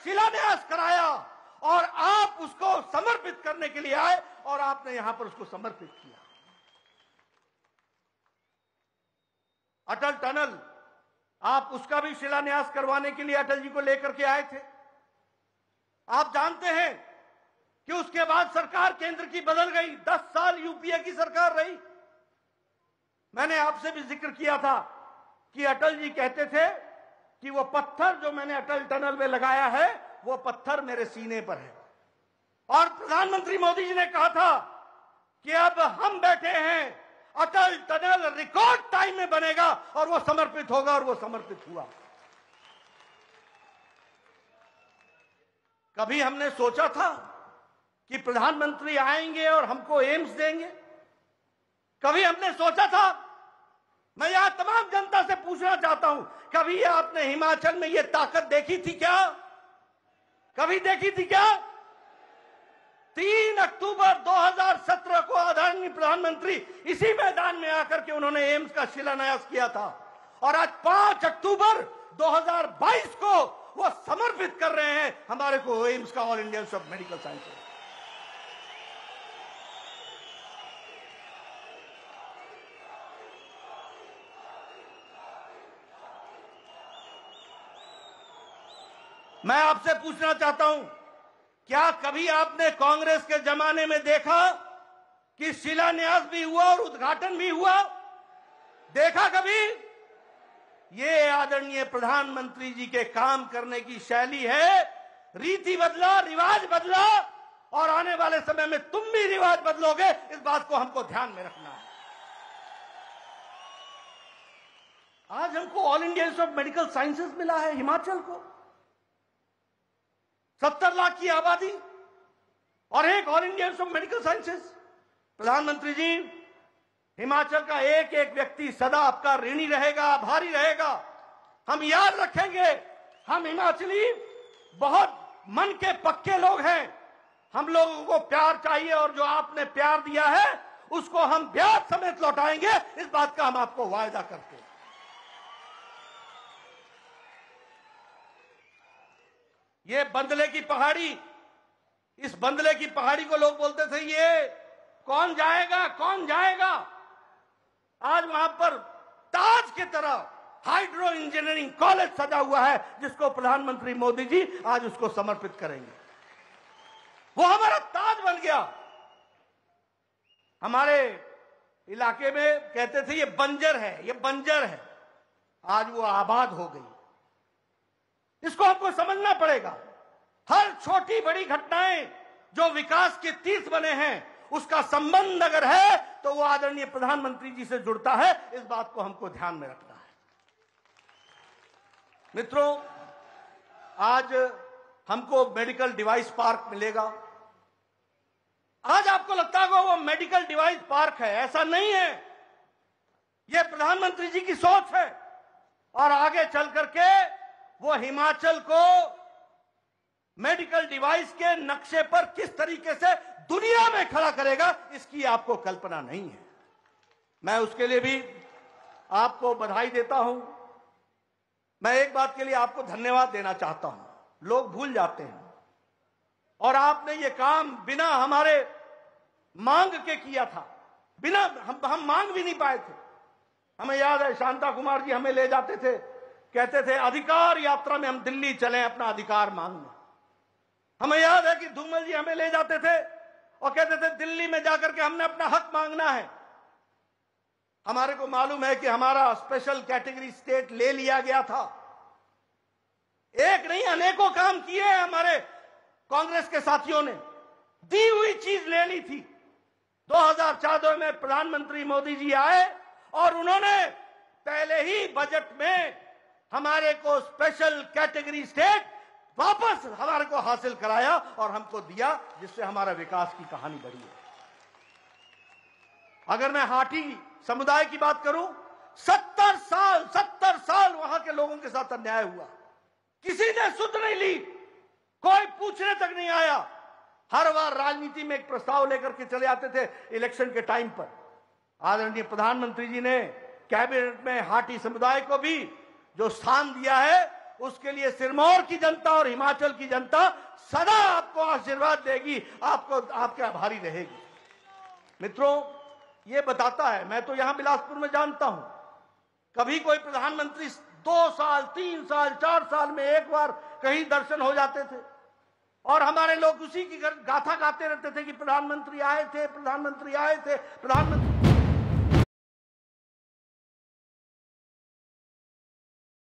शिलान्यास कराया और आप उसको समर्पित करने के लिए आए और आपने यहां पर उसको समर्पित किया। अटल टनल, आप उसका भी शिलान्यास करवाने के लिए अटल जी को लेकर के आए थे। आप जानते हैं कि उसके बाद सरकार केंद्र की बदल गई, 10 साल यूपीए की सरकार रही। मैंने आपसे भी जिक्र किया था कि अटल जी कहते थे कि वो पत्थर जो मैंने अटल टनल में लगाया है वो पत्थर मेरे सीने पर है। और प्रधानमंत्री मोदी जी ने कहा था कि अब हम बैठे हैं, अटल टनल रिकॉर्ड टाइम में बनेगा और वो समर्पित होगा, और वो समर्पित हुआ। कभी हमने सोचा था कि प्रधानमंत्री आएंगे और हमको एम्स देंगे? कभी हमने सोचा था? मैं यहां तमाम जनता से पूछना चाहता हूं, कभी आपने हिमाचल में यह ताकत देखी थी क्या? कभी देखी थी क्या? 3 अक्टूबर 2017 को आदरणीय प्रधानमंत्री इसी मैदान में आकर के उन्होंने एम्स का शिलान्यास किया था, और आज 5 अक्टूबर 2022 को वो समर्पित कर रहे हैं हमारे को एम्स का, all India institute of medical sciences. मैं आपसे पूछना चाहता हूं, क्या कभी आपने कांग्रेस के जमाने में देखा कि शिलान्यास भी हुआ और उद्घाटन भी हुआ? देखा कभी? ये आदरणीय प्रधानमंत्री जी के काम करने की शैली है। रीति बदला, रिवाज बदला, और आने वाले समय में तुम भी रिवाज बदलोगे, इस बात को हमको ध्यान में रखना है। आज हमको all India institute of medical sciences मिला है हिमाचल को, 70 लाख की आबादी और एक all India institute of medical sciences. प्रधानमंत्री जी, हिमाचल का एक एक व्यक्ति सदा आपका ऋणी रहेगा, आभारी रहेगा। हम याद रखेंगे, हम हिमाचली बहुत मन के पक्के लोग हैं। हम लोगों को प्यार चाहिए, और जो आपने प्यार दिया है उसको हम ब्याज समेत लौटाएंगे, इस बात का हम आपको वायदा करते हैं। ये बंदले की पहाड़ी, इस बंदले की पहाड़ी को लोग बोलते थे ये कौन जाएगा, कौन जाएगा। आज वहां पर ताज की तरह हाइड्रो इंजीनियरिंग कॉलेज सजा हुआ है, जिसको प्रधानमंत्री मोदी जी आज उसको समर्पित करेंगे। वो हमारा ताज बन गया। हमारे इलाके में कहते थे ये बंजर है, ये बंजर है, आज वो आबाद हो गई। इसको आपको समझना पड़ेगा। हर छोटी बड़ी घटनाएं जो विकास के तीर्थ बने हैं, उसका संबंध अगर है तो वो आदरणीय प्रधानमंत्री जी से जुड़ता है। इस बात को हमको ध्यान में रखना है। मित्रों, आज हमको मेडिकल डिवाइस पार्क मिलेगा। आज आपको लगता होगा वो मेडिकल डिवाइस पार्क है, ऐसा नहीं है। यह प्रधानमंत्री जी की सोच है, और आगे चल करके वो हिमाचल को मेडिकल डिवाइस के नक्शे पर किस तरीके से दुनिया में खड़ा करेगा, इसकी आपको कल्पना नहीं है। मैं उसके लिए भी आपको बधाई देता हूं। मैं एक बात के लिए आपको धन्यवाद देना चाहता हूं। लोग भूल जाते हैं, और आपने ये काम बिना हमारे मांग के किया था। बिना हम मांग भी नहीं पाए थे। हमें याद है, शांता कुमार जी हमें ले जाते थे, कहते थे अधिकार यात्रा में हम दिल्ली चलें अपना अधिकार मांगने। हमें याद है कि धूमल जी हमें ले जाते थे और कहते थे दिल्ली में जाकर के हमने अपना हक मांगना है। हमारे को मालूम है कि हमारा स्पेशल कैटेगरी स्टेट ले लिया गया था। एक नहीं, अनेकों काम किए हैं हमारे कांग्रेस के साथियों ने। दी हुई चीज ले ली थी। 2014 में प्रधानमंत्री मोदी जी आए और उन्होंने पहले ही बजट में हमारे को स्पेशल कैटेगरी स्टेट वापस हमारे को हासिल कराया और हमको दिया, जिससे हमारा विकास की कहानी बढ़ी है। अगर मैं हाटी समुदाय की बात करूं, 70 साल वहां के लोगों के साथ अन्याय हुआ। किसी ने सुध नहीं ली, कोई पूछने तक नहीं आया। हर बार राजनीति में एक प्रस्ताव लेकर के चले आते थे इलेक्शन के टाइम पर। आदरणीय प्रधानमंत्री जी ने कैबिनेट में हाटी समुदाय को भी जो स्थान दिया है, उसके लिए सिरमौर की जनता और हिमाचल की जनता सदा आपको आशीर्वाद देगी, आपको आपके आभारी रहेगी। मित्रों, ये बताता है, मैं तो यहां बिलासपुर में जानता हूं, कभी कोई प्रधानमंत्री 2 साल 3 साल 4 साल में एक बार कहीं दर्शन हो जाते थे और हमारे लोग उसी की गाथा गाते रहते थे कि प्रधानमंत्री आए थे, प्रधानमंत्री आए थे, प्रधानमंत्री